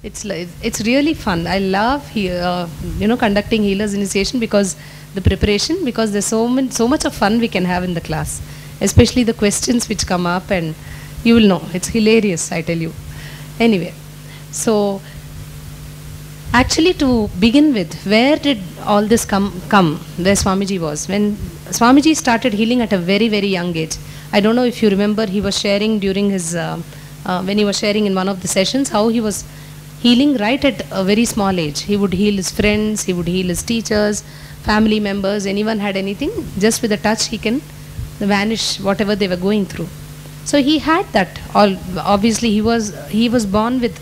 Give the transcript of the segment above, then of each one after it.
It's really fun. I love conducting healers initiation because the preparation, because there's so much of fun we can have in the class, especially the questions which come up, and you will know it's hilarious, I tell you. Anyway, so actually, to begin with, where did all this come where Swamiji was? When Swamiji started healing at a very, very young age. I don't know if you remember, he was sharing during his, when he was sharing in one of the sessions, how he was healing right at a very small age. He would heal his friends, he would heal his teachers, family members, anyone had anything, just with a touch he can vanish whatever they were going through. So he had that. Obviously, he was born with,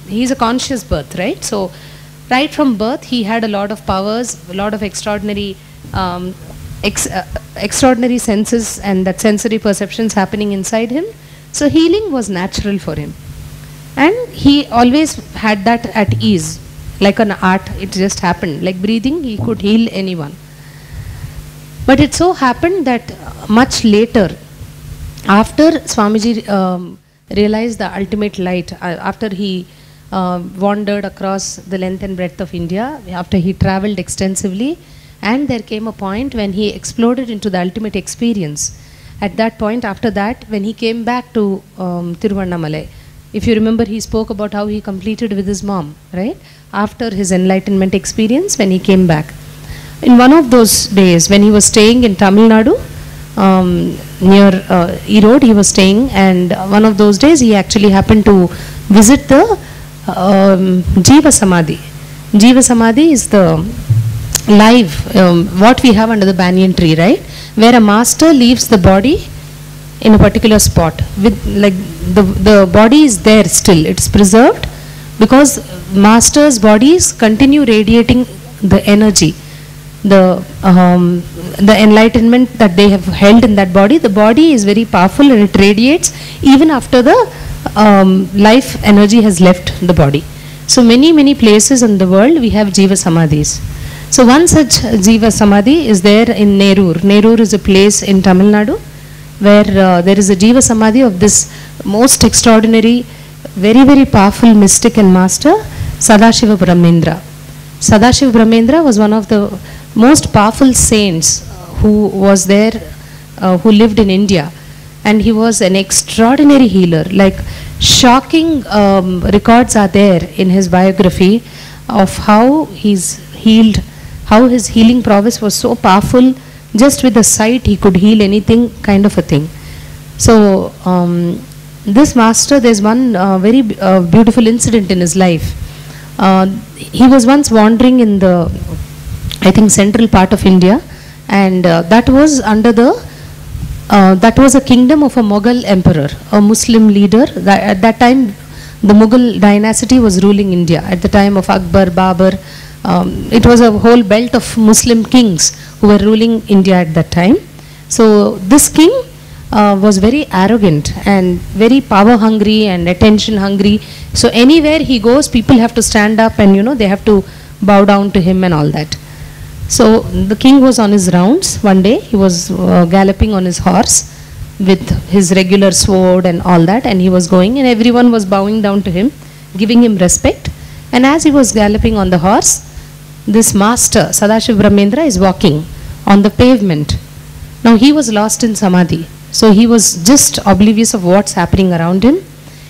he's a conscious birth, right? So right from birth, he had a lot of powers, a lot of extraordinary extraordinary senses and that sensory perceptions happening inside him. So healing was natural for him. And he always had that at ease, like an art, it just happened. Like breathing, he could heal anyone. But it so happened that much later, after Swamiji realized the ultimate light, after he wandered across the length and breadth of India, after he traveled extensively, and there came a point when he exploded into the ultimate experience. At that point, after that, when he came back to Tiruvannamalai, if you remember, he spoke about how he completed with his mom, right? After his enlightenment experience, when he came back. In one of those days, when he was staying in Tamil Nadu, near Erode, he was staying, and one of those days, he actually happened to visit the Jiva Samadhi. Jiva Samadhi is the live, what we have under the banyan tree, right? Where a master leaves the body in a particular spot. With like the body is there still, it's preserved because master's bodies continue radiating the energy, the enlightenment that they have held in that body. The body is very powerful and it radiates even after the life energy has left the body. So many places in the world we have Jiva Samadhis. So one such Jiva Samadhi is there in Nerur. Nerur is a place in Tamil Nadu where there is a Jiva Samadhi of this most extraordinary, very powerful mystic and master, Sadashiva Brahmendra. Sadashiva Brahmendra was one of the most powerful saints who was there, who lived in India, and he was an extraordinary healer. Like shocking records are there in his biography of how he's healed, how his healing prowess was so powerful. Just with the sight he could heal anything, kind of a thing. So this master, there's one very beautiful incident in his life. He was once wandering in the, I think, central part of India, and that was under the that was a kingdom of a Mughal emperor, a Muslim leader. At that time the Mughal dynasty was ruling India. At the time of Akbar, Babur, it was a whole belt of Muslim kings who were ruling India at that time. So this king was very arrogant and very power hungry and attention hungry. So anywhere he goes, people have to stand up and they have to bow down to him and all that. So the king was on his rounds one day. He was galloping on his horse with his regular sword and all that, and he was going, and everyone was bowing down to him, giving him respect. And as he was galloping on the horse, this master, Sadashiva Brahmendra, is walking on the pavement. Now he was lost in Samadhi. So he was just oblivious of what's happening around him.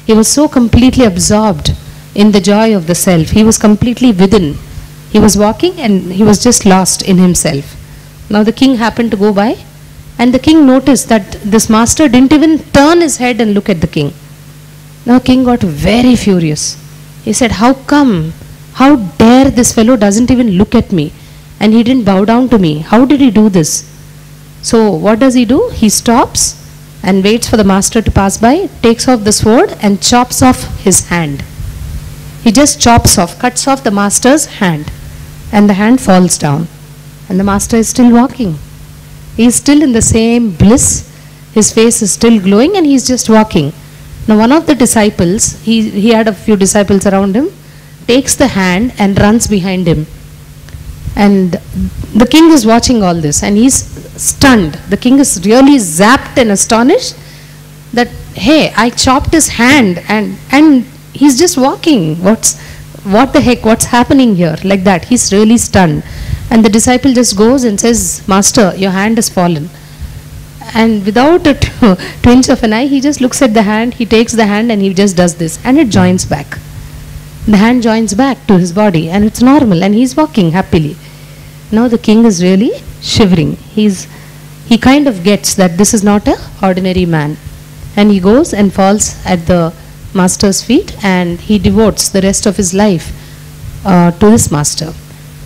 He was so completely absorbed in the joy of the self. He was completely within. He was walking and he was just lost in himself. Now the king happened to go by, and the king noticed that this master didn't even turn his head and look at the king. Now king got very furious. He said, how come? How dare this fellow doesn't even look at me, and he didn't bow down to me? How did he do this? So what does he do? He stops and waits for the master to pass by, takes off the sword and chops off his hand. He just chops off, cuts off the master's hand, and the hand falls down. And the master is still walking. He is still in the same bliss. His face is still glowing and he is just walking. Now one of the disciples, he had a few disciples around him, takes the hand and runs behind him. And the king is watching all this and he's stunned. The king is really zapped and astonished that, hey, I chopped his hand and he's just walking. What the heck, what's happening here? Like that. He's really stunned. And the disciple just goes and says, Master, your hand has fallen. And without a twinge of an eye, he just looks at the hand, he takes the hand and he just does this. And it joins back. The hand joins back to his body and it's normal and he's walking happily. Now the king is really shivering. He kind of gets that this is not an ordinary man. And he goes and falls at the master's feet and he devotes the rest of his life to his master.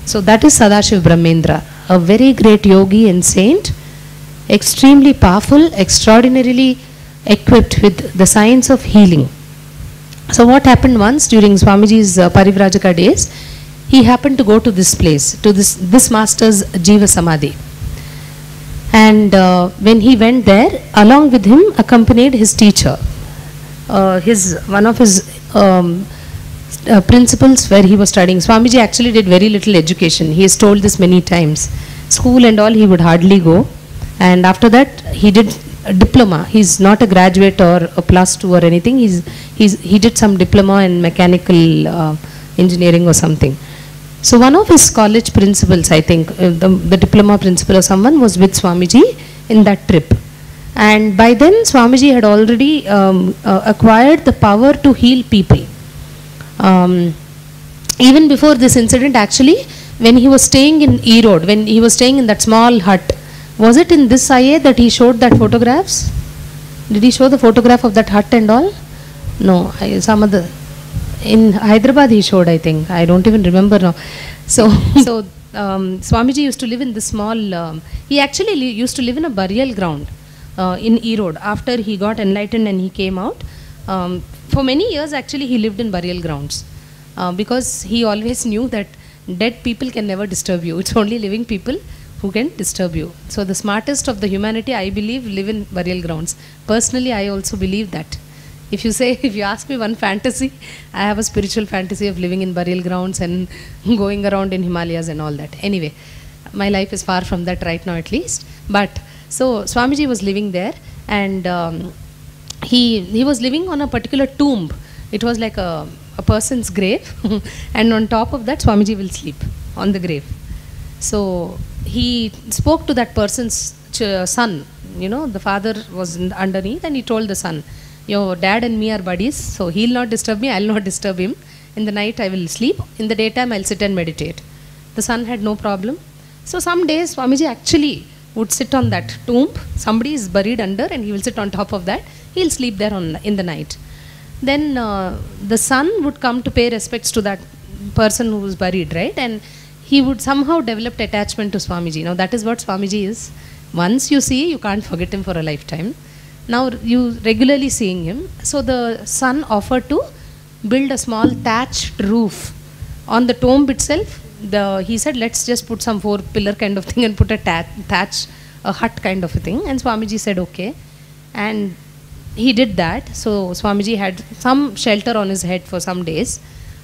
So that is Sadashiv Brahmendra, a very great yogi and saint, extremely powerful, extraordinarily equipped with the science of healing. So what happened once during Swamiji's Parivrajaka days, he happened to go to this place, to this master's Jiva Samadhi. And when he went there, along with him accompanied his teacher, one of his principles where he was studying. Swamiji actually did very little education. He has told this many times. School and all he would hardly go. And after that he did a diploma. He's not a graduate or a +2 or anything. He did some diploma in mechanical engineering or something. So one of his college principals, I think, the diploma principal or someone was with Swamiji in that trip. And by then Swamiji had already acquired the power to heal people. Even before this incident, actually, when he was staying in Erode, when he was staying in that small hut, was it in this IA that he showed that photographs? Did he show the photograph of that hut and all? No, some other. In Hyderabad he showed, I think. I don't even remember now. So Swamiji used to live in this small, he actually used to live in a burial ground in Erode after he got enlightened and he came out. For many years actually he lived in burial grounds because he always knew that dead people can never disturb you. It's only living people who can disturb you. So the smartest of the humanity, I believe, live in burial grounds. Personally, I also believe that. If you ask me one fantasy, I have a spiritual fantasy of living in burial grounds and going around in Himalayas and all that. Anyway, my life is far from that right now at least. But so Swamiji was living there and he was living on a particular tomb. It was like a person's grave and on top of that Swamiji will sleep on the grave. So he spoke to that person's son, the father was underneath and he told the son, your dad and me are buddies, so he'll not disturb me, I'll not disturb him. In the night I will sleep, in the daytime I'll sit and meditate. The son had no problem. So some days Swamiji actually would sit on that tomb, somebody is buried under and he will sit on top of that, he'll sleep there in the night. Then the son would come to pay respects to that person who was buried, right? And he would somehow develop attachment to Swamiji. Now that is what Swamiji is. Once you see, you can't forget him for a lifetime. Now you regularly seeing him. So the son offered to build a small thatched roof on the tomb itself. He said, let's just put some 4-pillar kind of thing and put a thatch, a hut kind of a thing. And Swamiji said, okay. And he did that. So Swamiji had some shelter on his head for some days.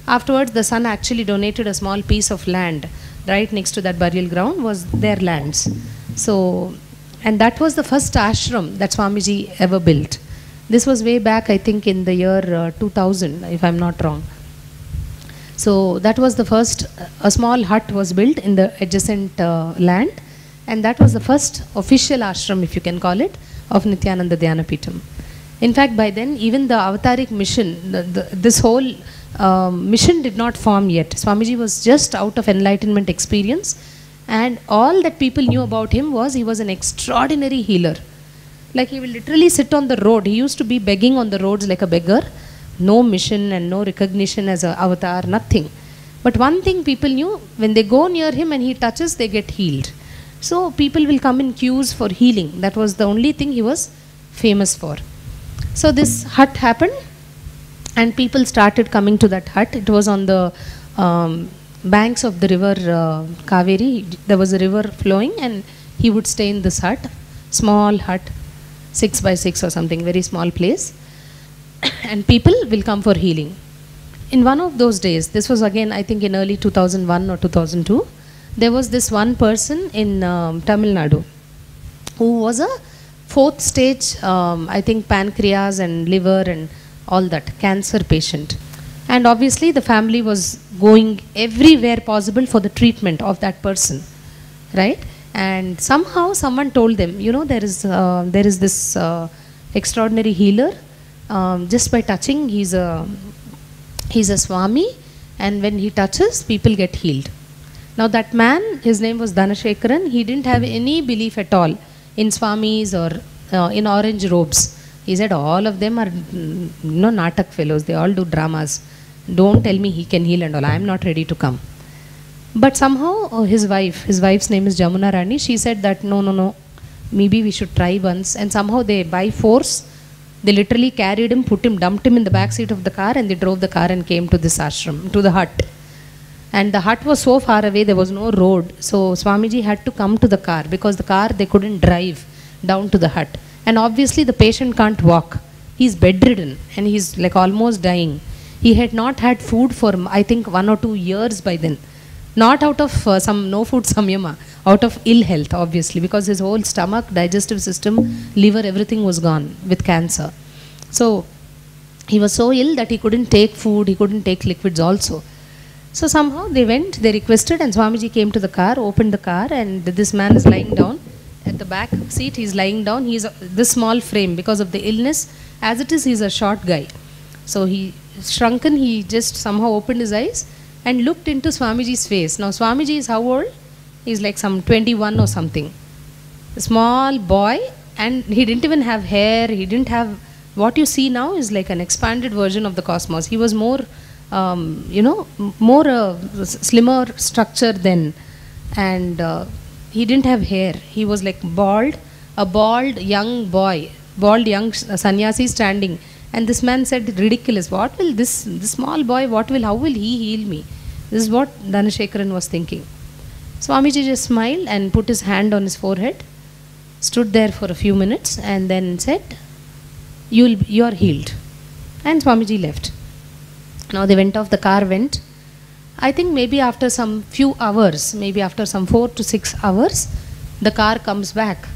Afterwards, the son actually donated a small piece of land right next to that burial ground was their lands. So, and that was the first ashram that Swamiji ever built. This was way back, I think, in the year 2000, if I'm not wrong. So that was the first, a small hut was built in the adjacent land, and that was the first official ashram, if you can call it, of Nityananda Dhyanapitham. In fact, by then, even the Avataric mission, this whole mission did not form yet. Swamiji was just out of enlightenment experience, and all that people knew about him was he was an extraordinary healer. Like he will literally sit on the road. He used to be begging on the roads like a beggar. No mission and no recognition as an avatar, nothing. But one thing people knew, when they go near him and he touches, they get healed. So people will come in queues for healing. That was the only thing he was famous for. So this hut happened and people started coming to that hut. It was on the banks of the river Kaveri. There was a river flowing and he would stay in this hut, small hut, 6 by 6 or something, very small place. And people will come for healing. In one of those days, this was again I think in early 2001 or 2002, there was this one person in Tamil Nadu who was a 4th stage, I think pancreas and liver and all that, cancer patient. And obviously the family was going everywhere possible for the treatment of that person, right? And somehow someone told them, you know, there is this extraordinary healer. Just by touching, he's a Swami, and when he touches, people get healed. Now that man, his name was Dhanashekaran, he didn't have any belief at all in Swamis or in orange robes. He said all of them are natak fellows, they all do dramas. Don't tell me he can heal and all, I am not ready to come. But somehow his wife's name is Jamuna Rani, she said that no, maybe we should try once. And somehow they, by force, they literally carried him, dumped him in the back seat of the car, and they drove the car and came to this ashram, to the hut. And the hut was so far away, there was no road. So Swamiji had to come to the car, because the car they couldn't drive down to the hut. And obviously the patient can't walk. He's bedridden and he's like almost dying. He had not had food for, I think, 1 or 2 years by then. Not out of some no food samyama, out of ill health, obviously, because his whole stomach, digestive system, liver, everything was gone with cancer. So he was so ill that he couldn't take food, he couldn't take liquids also. So somehow they went, they requested, and Swamiji came to the car, opened the car, and this man is lying down. At the back seat, he's lying down. He's this small frame because of the illness. As it is, he's a short guy. So he shrunken, he just somehow opened his eyes and looked into Swamiji's face. Now Swamiji is how old? He's like some 21 or something. A small boy, and he didn't even have hair. He didn't have, what you see now is like an expanded version of the cosmos. He was more, slimmer structure then. And he didn't have hair. He was like bald, a bald young boy, bald young sannyasi standing. And this man said, ridiculous, what will this small boy, how will he heal me? This is what Dhanashekaran was thinking. Swamiji just smiled and put his hand on his forehead, stood there for a few minutes, and then said, you are healed. And Swamiji left. Now they went off, the car went. I think maybe after some few hours, maybe after some 4 to 6 hours, the car comes back.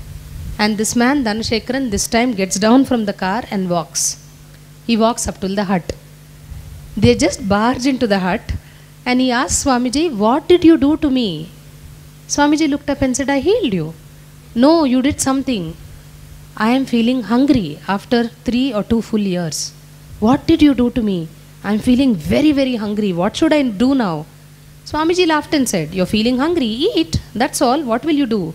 And this man, Dhanashekaran, this time gets down from the car and walks. He walks up to the hut. They just barge into the hut, and he asked Swamiji, what did you do to me? Swamiji looked up and said, I healed you. No, you did something. I am feeling hungry after 3 or 2 full years. What did you do to me? I am feeling very, very hungry. What should I do now? Swamiji laughed and said, you're feeling hungry, eat. That's all. What will you do?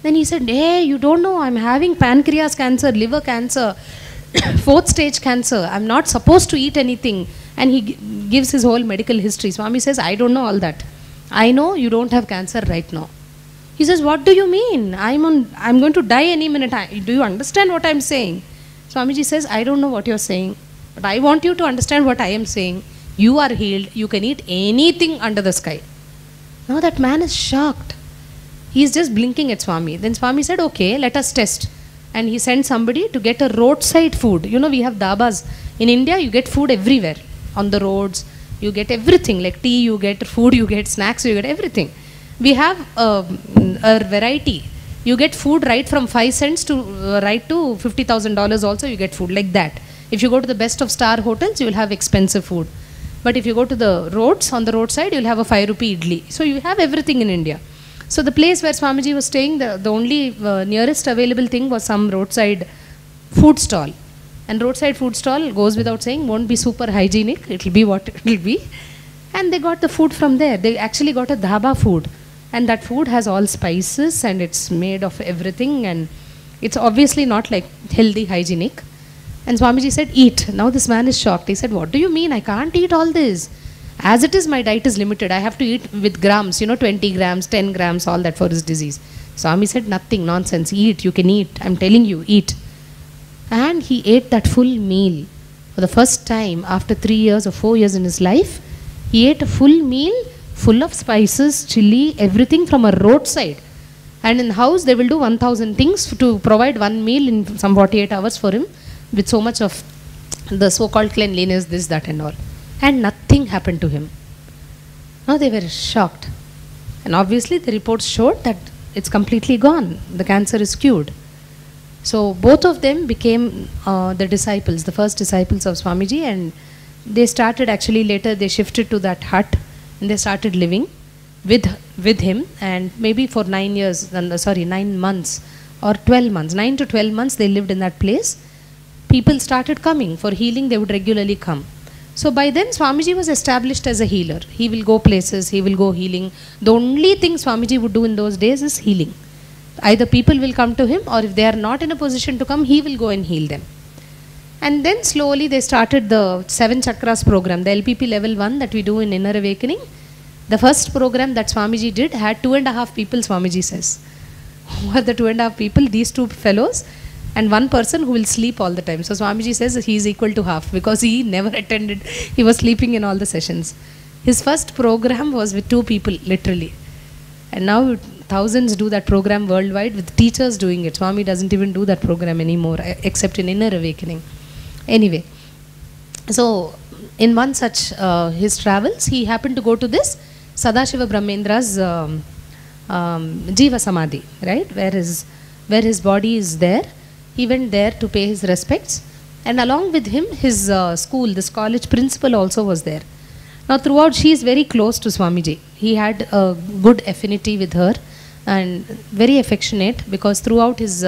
Then he said, hey, you don't know, I'm having pancreas cancer, liver cancer, 4th stage cancer. I'm not supposed to eat anything. And he gives his whole medical history. Swami says, I don't know all that. I know you don't have cancer right now. He says, what do you mean? I'm going to die any minute. Do you understand what I'm saying? Swamiji says, I don't know what you're saying, but I want you to understand what I am saying. You are healed. You can eat anything under the sky. Now that man is shocked. He's just blinking at Swami. Then Swami said, okay, let us test. And he sent somebody to get a roadside food. You know, we have dabas. In India, you get food everywhere. On the roads, you get everything. Like tea, you get food, you get snacks, you get everything. We have a variety. You get food right from 5 cents to right to $50,000 also you get food like that. If you go to the best of star hotels, you will have expensive food. But if you go to the roads, on the roadside, you'll have a 5 rupee idli. So you have everything in India. So the place where Swamiji was staying, the only nearest available thing was some roadside food stall. And roadside food stall, goes without saying, won't be super hygienic. It will be what it will be. And they got the food from there. They actually got a dhaba food. And that food has all spices and it's made of everything. And it's obviously not like healthy, hygienic. And Swamiji said, eat. Now this man is shocked. He said, what do you mean? I can't eat all this. As it is, my diet is limited. I have to eat with grams, 20 grams, 10 grams, all that for his disease. Swami said, nothing, nonsense. Eat, you can eat. I'm telling you, eat. And he ate that full meal. For the first time, after 3 years or 4 years in his life, he ate a full meal full of spices, chili, everything from a roadside. And in the house, they will do 1,000 things to provide one meal in some 48 hours for him with so much of the so-called cleanliness, this, that and all. And nothing happened to him. Now they were shocked. And obviously the reports showed that it's completely gone. The cancer is cured. So both of them became the disciples, the first disciples of Swamiji, and They started, actually later they shifted to that hut and they started living with him, and maybe for 9 years, 9 months or 12 months, 9 to 12 months they lived in that place. People started coming for healing, they would regularly come. So by then Swamiji was established as a healer. He will go places, he will go healing. The only thing Swamiji would do in those days is healing. Either people will come to him, or if they are not in a position to come, he will go and heal them. And then slowly they started the 7 chakras program, the LPP level 1 that we do in Inner Awakening. The first program that Swamiji did had 2.5 people, Swamiji says. Who are the 2.5 people? These 2 fellows and 1 person who will sleep all the time. So Swamiji says he is equal to half because he never attended. He was sleeping in all the sessions. His first program was with 2 people, literally. And now thousands do that program worldwide with teachers doing it. Swami doesn't even do that program anymore, except in Inner Awakening. Anyway, so in one such his travels, he happened to go to this Sadashiva Brahmendra's Jiva Samadhi, right, where his body is there. He went there to pay his respects, and along with him his school, this college principal also was there. Now throughout she is very close to Swamiji. He had a good affinity with her and very affectionate, because throughout his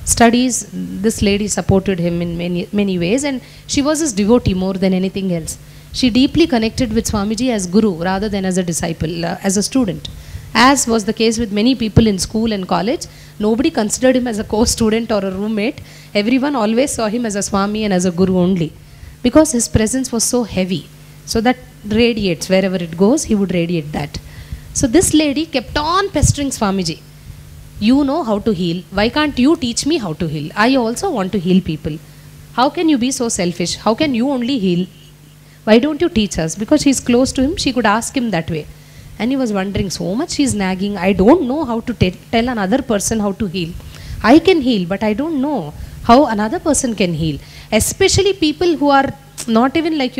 studies this lady supported him in many ways, and she was his devotee more than anything else. She deeply connected with Swamiji as guru rather than as a disciple, as a student. As was the case with many people in school and college, nobody considered him as a co-student or a roommate. Everyone always saw him as a Swami and as a guru only, because his presence was so heavy. So that radiates, wherever it goes, he would radiate that. So this lady kept on pestering Swamiji. You know how to heal. Why can't you teach me how to heal? I also want to heal people. How can you be so selfish? How can you only heal? Why don't you teach us? Because she's close to him, she could ask him that way. And he was wondering, so much she's nagging. I don't know how to tell another person how to heal. I can heal, but I don't know how another person can heal. Especially people who are not even like,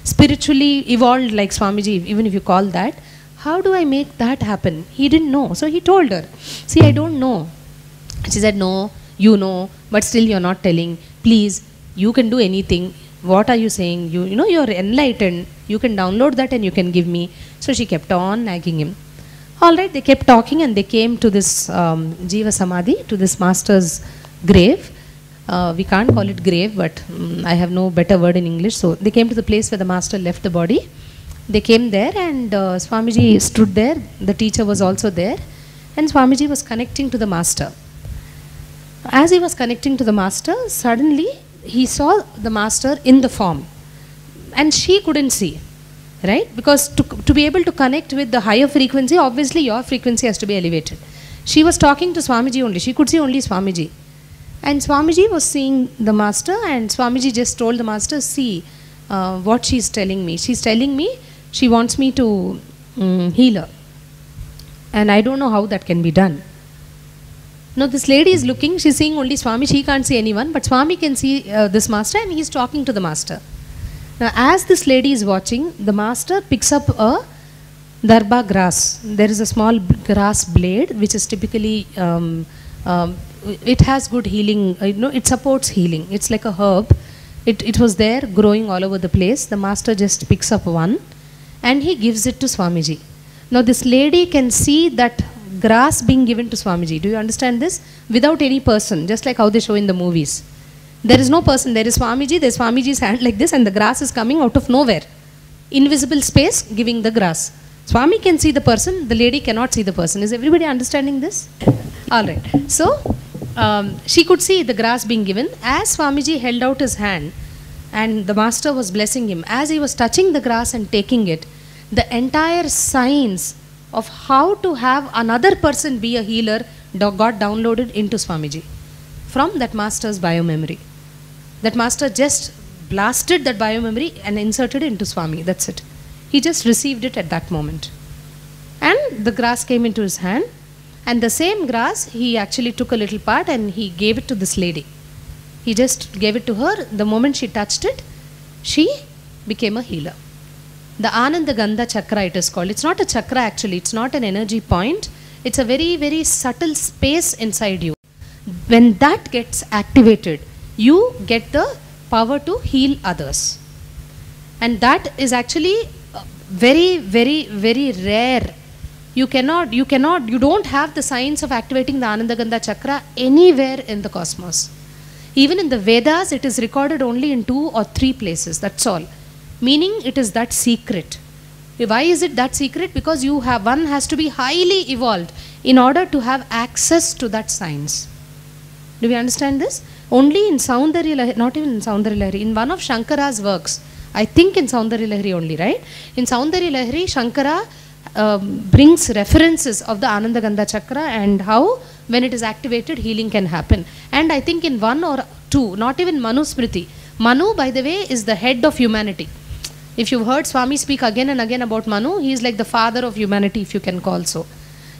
spiritually evolved like Swamiji, even if you call that. How do I make that happen? He didn't know. So he told her, see, I don't know. She said, no, you know, but still you're not telling. Please, you can do anything. What are you saying? You're enlightened. You can download that and you can give me. So she kept on nagging him. All right, they kept talking and they came to this Jiva Samadhi, to this master's grave. We can't call it grave, but I have no better word in English. So they came to the place where the master left the body. They came there and Swamiji stood there. The teacher was also there. And Swamiji was connecting to the master. As he was connecting to the master, suddenly he saw the master in the form. And she couldn't see. Right? Because to be able to connect with the higher frequency, obviously your frequency has to be elevated. She was talking to Swamiji only. She could see only Swamiji. And Swamiji was seeing the master, and Swamiji just told the master, see what she's telling me. She's telling me she wants me to heal her. And I don't know how that can be done. Now this lady is looking, she's seeing only Swami. She can't see anyone, but Swami can see this master, and he's talking to the master. Now, as this lady is watching, the master picks up a darba grass. There is a small grass blade which is typically, it has good healing, it supports healing. It's like a herb. It was there growing all over the place. The master just picks up one and he gives it to Swamiji. Now this lady can see that grass being given to Swamiji. Do you understand this? Without any person, just like how they show in the movies. There is no person, there is Swamiji, there is Swamiji's hand like this, and the grass is coming out of nowhere. Invisible space giving the grass. Swami can see the person, the lady cannot see the person. Is everybody understanding this? Alright. So, she could see the grass being given. As Swamiji held out his hand and the master was blessing him, as he was touching the grass and taking it, the entire science of how to have another person be a healer got downloaded into Swamiji from that master's biomemory. That master just blasted that biomemory and inserted it into Swami. That's it. He just received it at that moment. And the grass came into his hand. And the same grass, he actually took a little part and he gave it to this lady. He just gave it to her. The moment she touched it, she became a healer. The Ananda Gandha chakra, it is called. It's not a chakra actually. It's not an energy point. It's a very, very subtle space inside you. When that gets activated, you get the power to heal others. And that is actually very, very, very rare. You don't have the science of activating the Ananda Gandha chakra anywhere in the cosmos. Even in the Vedas, it is recorded only in 2 or 3 places, that's all. Meaning it is that secret. Why is it that secret? Because one has to be highly evolved in order to have access to that science. Do we understand this? Only in Saundarya Lahari, not even in Saundarya Lahari, in one of Shankara's works, I think in Saundarya Lahari only, right? In Saundarya Lahari, Shankara brings references of the Ananda Gandha chakra and how when it is activated healing can happen. And I think in 1 or 2, not even Manu Smriti. Manu, by the way, is the head of humanity. If you've heard Swami speak again and again about Manu, he is like the father of humanity, if you can call so.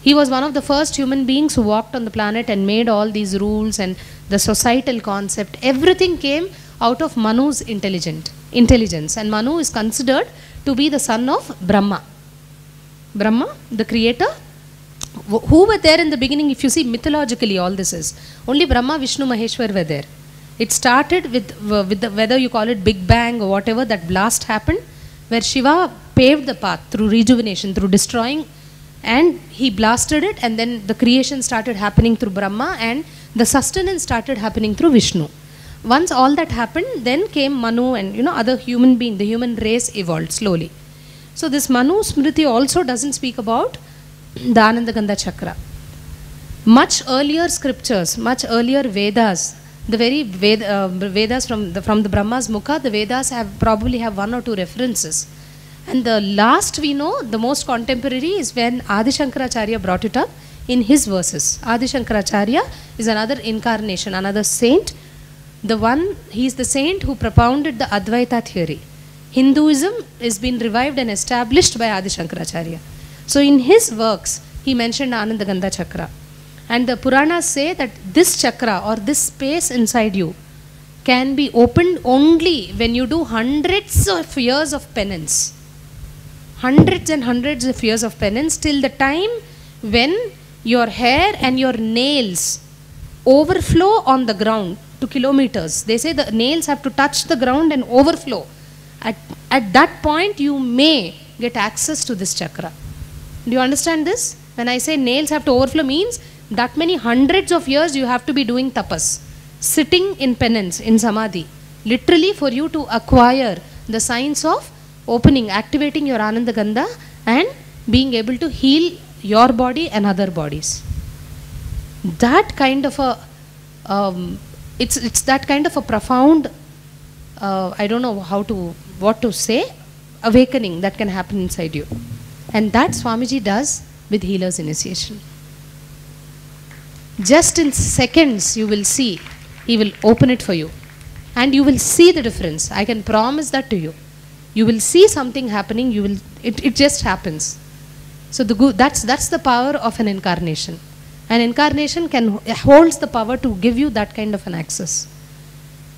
He was one of the first human beings who walked on the planet and made all these rules and the societal concept. Everything came out of Manu's intelligence. And Manu is considered to be the son of Brahma. Brahma, the creator, who were there in the beginning. If you see mythologically, all this is only Brahma, Vishnu, Maheshwar were there. It started with whether you call it Big Bang or whatever, that blast happened, where Shiva paved the path through rejuvenation, through destroying, and he blasted it, and then the creation started happening through Brahma, and the sustenance started happening through Vishnu. Once all that happened, then came Manu, and other human being, the human race evolved slowly. So this Manu Smriti also doesn't speak about the Ananda Gandha chakra. Much earlier scriptures, much earlier Vedas, the very Vedas from the Brahma's Mukha, the Vedas probably have 1 or 2 references. And the last we know, the most contemporary, is when Adi Shankaracharya brought it up in his verses. Adi Shankaracharya is another incarnation, another saint. He is the saint who propounded the Advaita theory. Hinduism is being revived and established by Adi Shankaracharya. So in his works, he mentioned Ananda Gandha chakra. And the Puranas say that this chakra or this space inside you can be opened only when you do hundreds of years of penance. Hundreds and hundreds of years of penance, till the time when your hair and your nails overflow on the ground to kilometers. They say the nails have to touch the ground and overflow. At that point, you may get access to this chakra. Do you understand this? When I say nails have to overflow, means that many hundreds of years you have to be doing tapas, sitting in penance, in samadhi, literally for you to acquire the science of opening, activating your Ananda Gandha and being able to heal your body and other bodies. That kind of a, it's that kind of a profound, I don't know what to say, awakening that can happen inside you. And that Swamiji does with healer's initiation. Just in seconds you will see, he will open it for you. And you will see the difference. I can promise that to you. You will see something happening, it just happens. So that's the power of an incarnation. An incarnation holds the power to give you that kind of an access.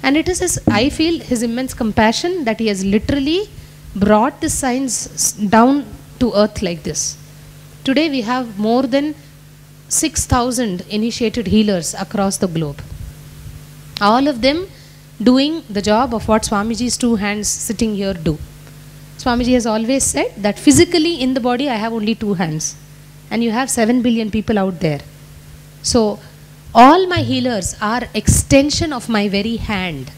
And it is I feel his immense compassion that he has literally brought this science down to earth like this. Today we have more than 6,000 initiated healers across the globe. All of them doing the job of what Swamiji's 2 hands sitting here do. Swamiji has always said that physically in the body I have only 2 hands. And you have 7 billion people out there. So all my healers are extension of my very hand.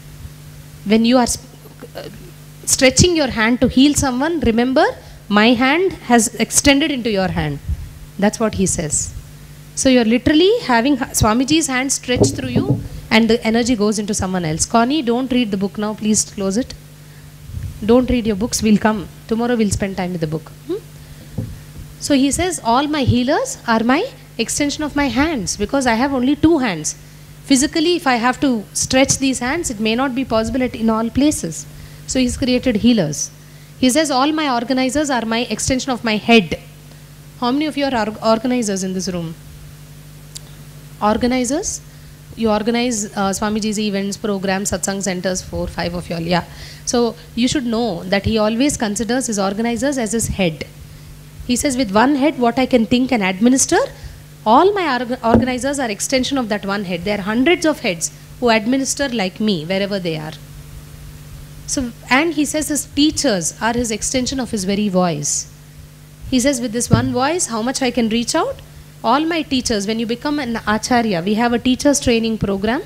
When you are stretching your hand to heal someone, remember, my hand has extended into your hand. That's what he says. So you're literally having Swamiji's hand stretched through you and the energy goes into someone else. Connie, don't read the book now. Please close it. Don't read your books. We'll come. Tomorrow we'll spend time with the book. So he says, all my healers are my extension of my hands, because I have only 2 hands. Physically, if I have to stretch these hands, it may not be possible in all places. So he's created healers. He says, all my organizers are my extension of my head. How many of you are organizers in this room? Organizers? You organize Swamiji's events, programs, satsang centers, 4, 5 of you all. Yeah. So you should know that he always considers his organizers as his head. He says, with one head, what I can think and administer, all my organizers are extension of that one head. There are hundreds of heads who administer like me wherever they are. So, and he says his teachers are his extension of his very voice. He says, with this one voice, how much I can reach out? All my teachers, when you become an acharya, we have a teachers training program.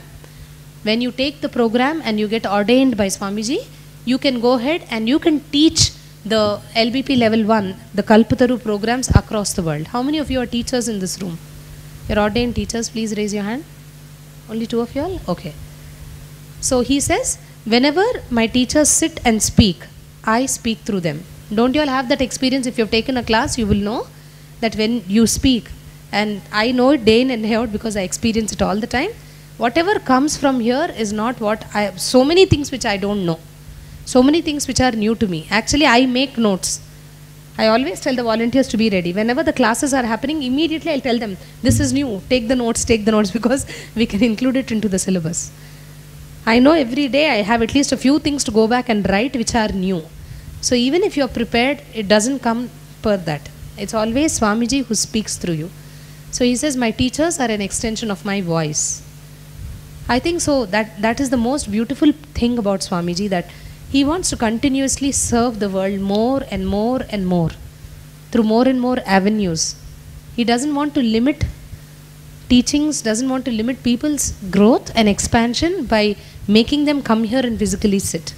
When you take the program and you get ordained by Swamiji, you can go ahead and you can teach the LBP level 1, the Kalpataru programs across the world. How many of you are teachers in this room? You're ordained teachers, please raise your hand. Only 2 of you all? Okay. So he says, whenever my teachers sit and speak, I speak through them. Don't you all have that experience? If you've taken a class, you will know that when you speak, and I know it day in and day out because I experience it all the time, whatever comes from here is not what I, so many things which I don't know. So many things which are new to me. Actually, I make notes. I always tell the volunteers to be ready. Whenever the classes are happening, immediately I'll tell them, this is new, take the notes, because we can include it into the syllabus. I know every day I have at least a few things to go back and write which are new. So even if you're prepared, it doesn't come per that. It's always Swamiji who speaks through you. So he says, my teachers are an extension of my voice. I think so that is the most beautiful thing about Swamiji, that he wants to continuously serve the world more and more and more through more and more avenues. He doesn't want to limit teachings, doesn't want to limit people's growth and expansion by making them come here and physically sit.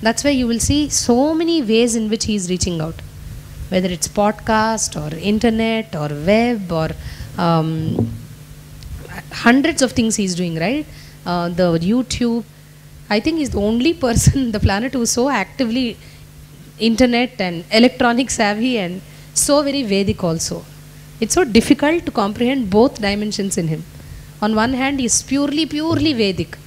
That's why you will see so many ways in which he is reaching out, whether it's podcast or internet or web or hundreds of things he's doing, right? The YouTube. I think he's the only person on the planet who is so actively internet and electronic savvy and so very Vedic also. It's so difficult to comprehend both dimensions in him. On one hand, he's purely Vedic.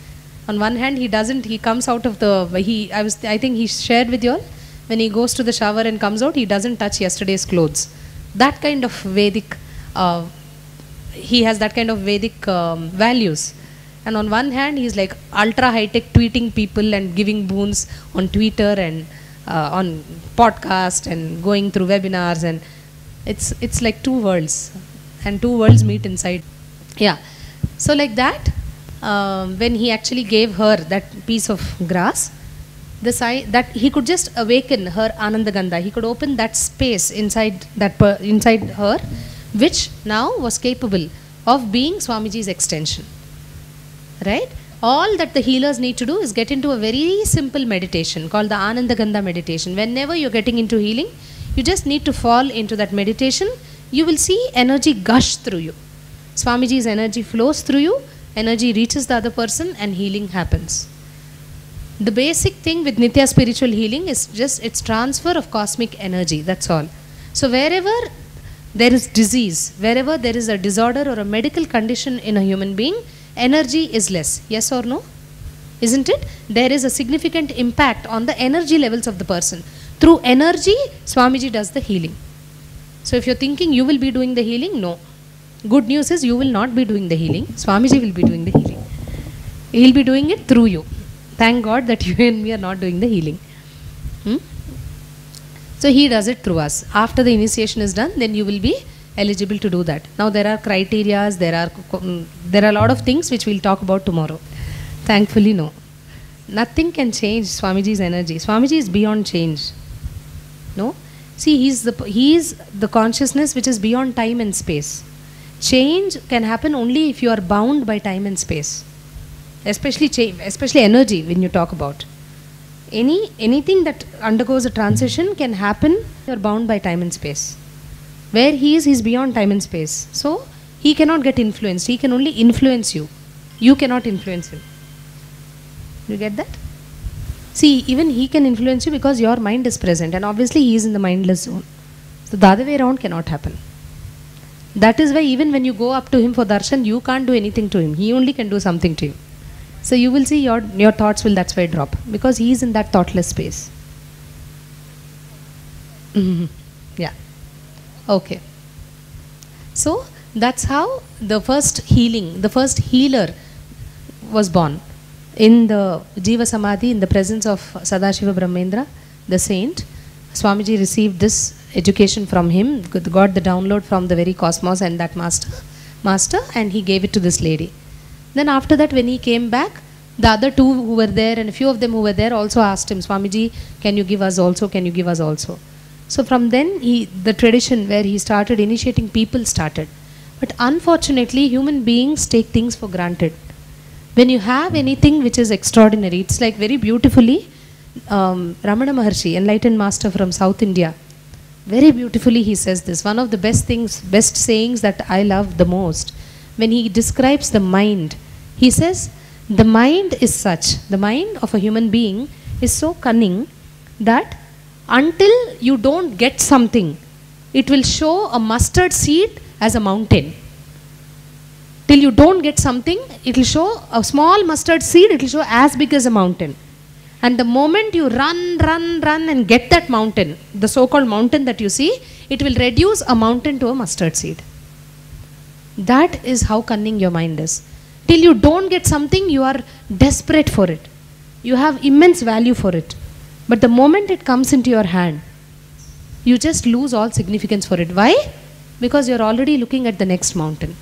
On one hand, he comes out of the, I think he shared with you all, when he goes to the shower and comes out, he doesn't touch yesterday's clothes. That kind of Vedic, he has that kind of Vedic values. And on one hand, he's like ultra high-tech tweeting people and giving boons on Twitter and on podcast and going through webinars, and it's like two worlds, and two worlds meet inside. Yeah. So like that, when he actually gave her that piece of grass, that he could just awaken her Anandagandha. He could open that space inside inside her, which now was capable of being Swamiji's extension. Right? All that the healers need to do is get into a very simple meditation called the Anandagandha meditation. Whenever you're getting into healing, you just need to fall into that meditation. You will see energy gush through you. Swamiji's energy flows through you, energy reaches the other person, and healing happens. The basic thing with Nitya spiritual healing is just its transfer of cosmic energy. That's all. So wherever there is disease, wherever there is a disorder or a medical condition in a human being, energy is less. Yes or no? Isn't it? There is a significant impact on the energy levels of the person. Through energy, Swamiji does the healing. So if you're thinking you will be doing the healing, no. Good news is you will not be doing the healing. Swamiji will be doing the healing. He'll be doing it through you. Thank God that you and me are not doing the healing. So he does it through us. After the initiation is done, then you will be eligible to do that. Now there are criterias, there are a lot of things which we'll talk about tomorrow. Thankfully, no. Nothing can change Swamiji's energy. Swamiji is beyond change. No? See, he is the consciousness which is beyond time and space. Change can happen only if you are bound by time and space. Especially energy when you talk about. Anything that undergoes a transition can happen if you are bound by time and space. Where he is beyond time and space. So, he cannot get influenced. He can only influence you. You cannot influence him. You get that? See, even he can influence you because your mind is present, and obviously he is in the mindless zone. So, the other way around cannot happen. That is why even when you go up to him for darshan, you can't do anything to him. He only can do something to you. So, you will see your thoughts will that's why drop, because he is in that thoughtless space. Yeah. Okay. So, that's how the first healer was born. In the Jiva Samadhi, in the presence of Sadashiva Brahmendra, the saint, Swamiji received this education from him, got the download from the very cosmos and that master, and he gave it to this lady. Then after that, when he came back, The other two who were there and a few of them who were there also asked him, Swamiji, can you give us also? Can you give us also? So from then the tradition where he started initiating people started. But unfortunately, human beings take things for granted. When you have anything which is extraordinary, it's like very beautifully, Ramana Maharshi, enlightened master from South India, very beautifully he says this. One of the best sayings that I love the most, when he describes the mind, he says, the mind is such, the mind of a human being is so cunning that until you don't get something, it will show a mustard seed as a mountain. Till you don't get something, it will show a small mustard seed, it will show as big as a mountain. And the moment you run and get that mountain, the so-called mountain that you see, it will reduce a mountain to a mustard seed. That is how cunning your mind is. Till you don't get something, you are desperate for it. You have immense value for it. But the moment it comes into your hand, you just lose all significance for it. Why? Because you're already looking at the next mountain.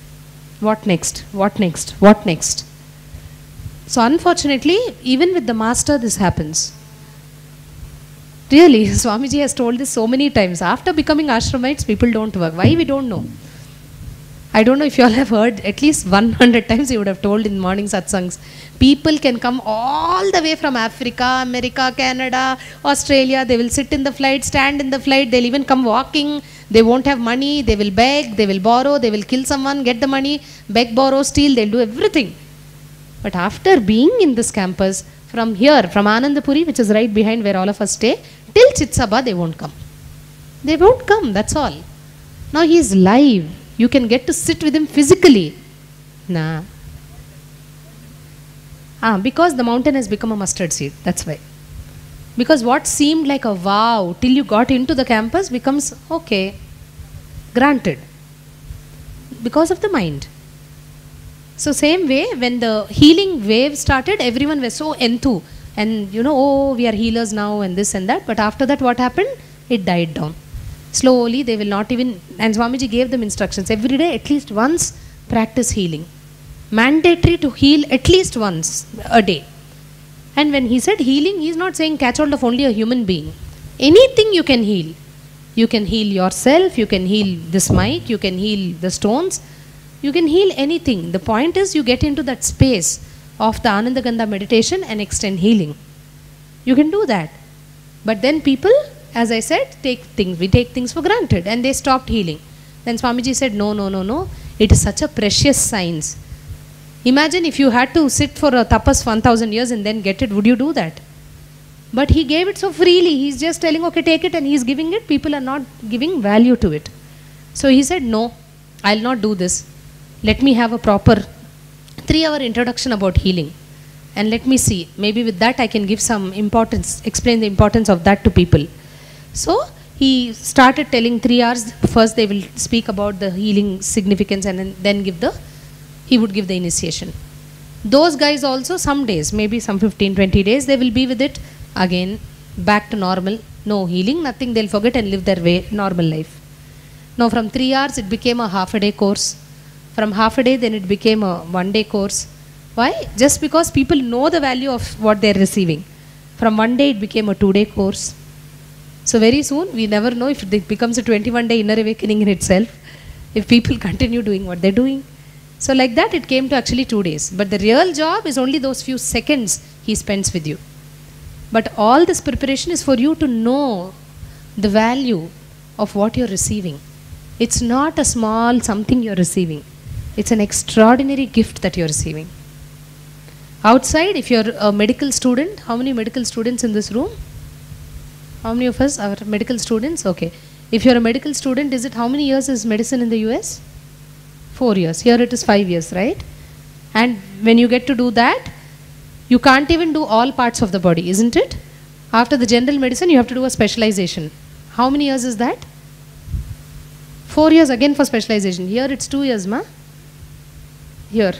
What next? What next? What next? So unfortunately, even with the master, this happens. Really, Swamiji has told this so many times. After becoming ashramites, people don't work. Why? We don't know. I don't know if you all have heard, at least 100 times he would have told in morning satsangs. People can come all the way from Africa, America, Canada, Australia. They will sit in the flight, stand in the flight. They'll even come walking. They won't have money. They will beg. They will borrow. They will kill someone, get the money, beg, borrow, steal. They'll do everything. But after being in this campus, from here, from Anandapuri, which is right behind where all of us stay, till Chitsabha, they won't come. They won't come, that's all. Now he is live. You can get to sit with him physically. Nah. Because the mountain has become a mustard seed, that's why. Because what seemed like a wow till you got into the campus becomes okay, granted. Because of the mind. So same way, when the healing wave started, everyone was so enthused. And you know, oh, we are healers now and this and that. But after that, what happened? It died down. Slowly, they will not even, and Swamiji gave them instructions. Every day, at least once, practice healing. Mandatory to heal at least once a day. And when he said healing, he is not saying catch hold of only a human being. Anything you can heal. You can heal yourself, you can heal this mic, you can heal the stones. You can heal anything. The point is you get into that space of the Ananda Gandha meditation and extend healing. You can do that. But then people, as I said, we take things for granted and they stopped healing. Then Swamiji said, no. It is such a precious science. Imagine if you had to sit for a tapas for 1000 years and then get it, would you do that? But he gave it so freely. He's just telling, okay, take it, and he's giving it. People are not giving value to it. So he said, no, I'll not do this. Let me have a proper 3-hour introduction about healing. And let me see, maybe with that I can give some importance, explain the importance of that to people. So he started telling 3 hours. First they will speak about the healing significance and then he would give the initiation. Those guys also some days, maybe some 15-20 days, they will be with it again, back to normal. No healing, nothing, they'll forget and live their way, normal life. Now from 3 hours it became a half-a-day course. From half a day, then it became a 1-day course. Why? Just because people know the value of what they're receiving. From 1 day, it became a 2-day course. So very soon, we never know if it becomes a 21-day inner awakening in itself, if people continue doing what they're doing. So like that, it came to actually 2 days. But the real job is only those few seconds he spends with you. But all this preparation is for you to know the value of what you're receiving. It's not a small something you're receiving. It's an extraordinary gift that you're receiving. Outside, if you're a medical student, how many medical students in this room? How many of us are medical students? Okay. If you're a medical student, is it how many years is medicine in the US? 4 years. Here it is 5 years, right? And when you get to do that, you can't even do all parts of the body, isn't it? After the general medicine, you have to do a specialization. How many years is that? 4 years again for specialization. Here it's 2 years, ma? Here.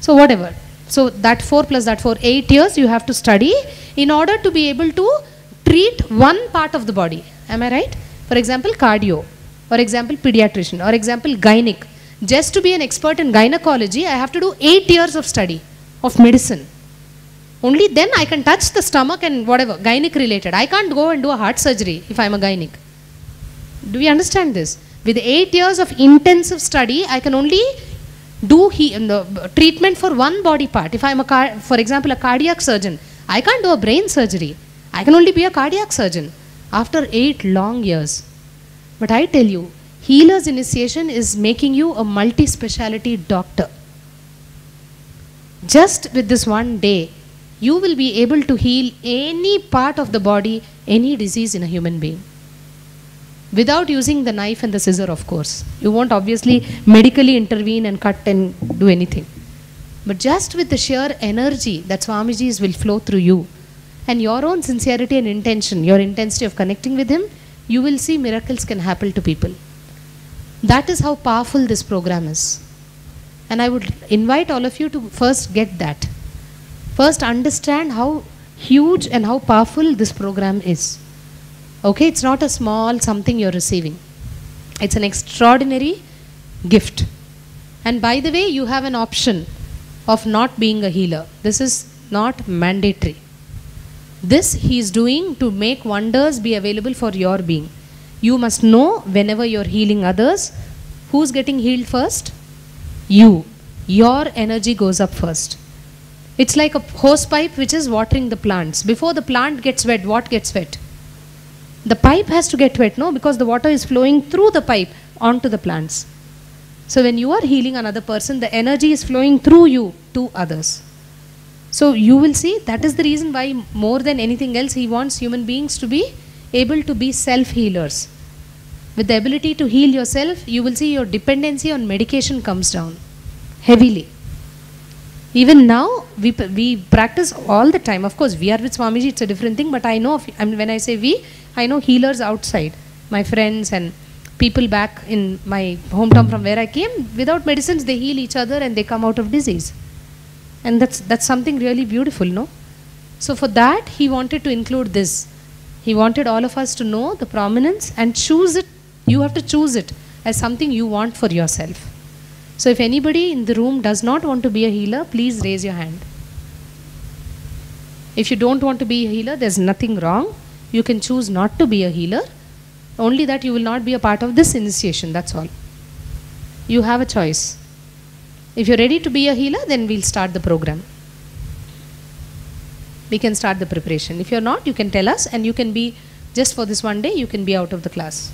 So whatever. So that 4 plus that 4, 8 years you have to study in order to be able to treat one part of the body. Am I right? For example, cardio. For example, pediatrician. Or example, gynec. Just to be an expert in gynecology, I have to do 8 years of study. of medicine. Only then I can touch the stomach and whatever, gynec related. I can't go and do a heart surgery if I'm a gynec. Do you understand this? With 8 years of intensive study, I can only do treatment for one body part. If I'm for example, a cardiac surgeon, I can't do a brain surgery. I can only be a cardiac surgeon after 8 long years. But I tell you, healer's initiation is making you a multi-speciality doctor. Just with this one day, you will be able to heal any part of the body, any disease in a human being. Without using the knife and the scissor, of course. You won't obviously medically intervene and cut and do anything. But just with the sheer energy that Swamiji's will flow through you, and your own sincerity and intention, your intensity of connecting with him, you will see miracles can happen to people. That is how powerful this program is. And I would invite all of you to first get that. First understand how huge and how powerful this program is. Okay, it's not a small something you're receiving. It's an extraordinary gift. And by the way, you have an option of not being a healer. This is not mandatory. This he is doing to make wonders be available for your being. You must know whenever you're healing others, who's getting healed first? You. Your energy goes up first. It's like a hose pipe which is watering the plants. Before the plant gets wet, what gets wet? The pipe has to get wet, no? Because the water is flowing through the pipe onto the plants. So when you are healing another person, the energy is flowing through you to others. So you will see that is the reason why more than anything else he wants human beings to be able to be self-healers. With the ability to heal yourself, you will see your dependency on medication comes down heavily. Even now, we practice all the time. Of course, we are with Swamiji, it's a different thing, but I know, when I say we, I know healers outside, my friends and people back in my hometown from where I came, without medicines, they heal each other and they come out of disease. And that's something really beautiful, no? So for that, he wanted to include this. He wanted all of us to know the prominence and choose it. You have to choose it as something you want for yourself. So if anybody in the room does not want to be a healer, please raise your hand. If you don't want to be a healer, there's nothing wrong. You can choose not to be a healer. Only that you will not be a part of this initiation, that's all. You have a choice. If you're ready to be a healer, then we'll start the program. We can start the preparation. If you're not, you can tell us and you can be, just for this one day, you can be out of the class.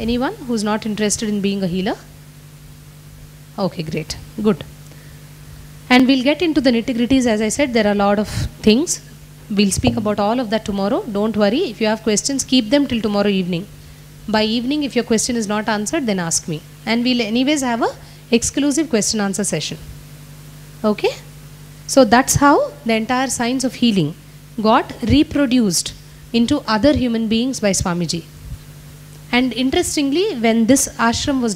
Anyone who's not interested in being a healer? Okay, great. Good. And we'll get into the nitty-gritties. As I said, there are a lot of things. We'll speak about all of that tomorrow. Don't worry. If you have questions, keep them till tomorrow evening. By evening, if your question is not answered, then ask me. And we'll anyways have a exclusive question answer session. Okay? So that's how the entire science of healing got reproduced into other human beings by Swamiji. And interestingly, when this ashram was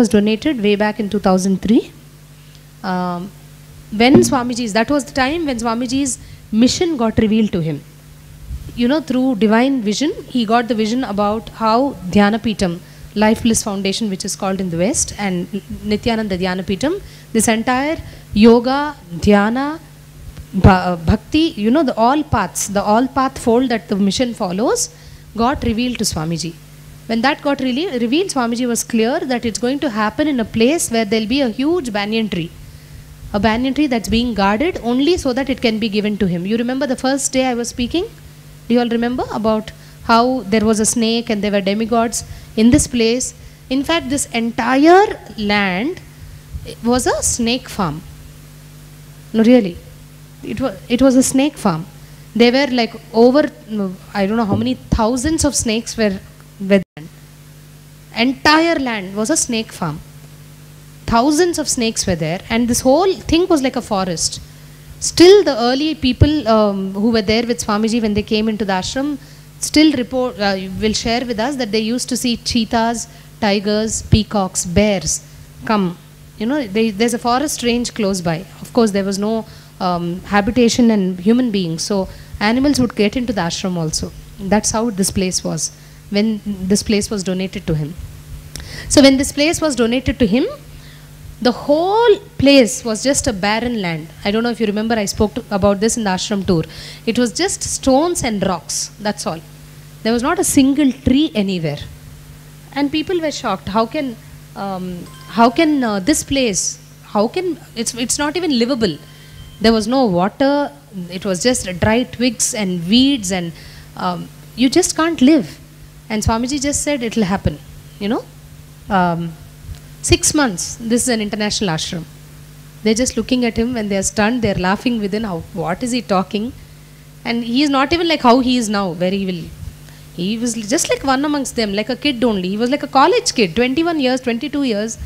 donated way back in 2003. When Swamiji's, that was the time when Swamiji's mission got revealed to him. You know, through divine vision, he got the vision about how Dhyanapitam, Lifeless Foundation, which is called in the West, and Nityananda Dhyanapitam, this entire yoga, dhyana, bhakti, you know, the all path fold that the mission follows, got revealed to Swamiji. When that got revealed, Swamiji was clear that it's going to happen in a place where there'll be a huge banyan tree. A banyan tree that's being guarded only so that it can be given to him. You remember the first day I was speaking? Do you all remember about how there was a snake and there were demigods in this place? In fact, this entire land was a snake farm. No, really. It was a snake farm. There were like over, I don't know how many thousands of snakes were there. Entire land was a snake farm. Thousands of snakes were there, and this whole thing was like a forest. Still, the early people who were there with Swamiji when they came into the ashram still will share with us that they used to see cheetahs, tigers, peacocks, bears come. You know, there's a forest range close by. Of course, there was no habitation and human beings, so animals would get into the ashram also. That's how this place was when this place was donated to him. So when this place was donated to him, The whole place was just a barren land. I don't know if you remember, I spoke about this in the ashram tour. It was just stones and rocks, that's all. There was not a single tree anywhere. And people were shocked. How can this place, it's not even livable. There was no water. It was just dry twigs and weeds, and you just can't live. And Swamiji just said it will happen, 6 months. This is an international ashram. They're just looking at him when they're stunned. They're laughing within. What is he talking? And he is not even like how he is now, where he was just like one amongst them, like a kid only. He was like a college kid, 21 years, 22 years.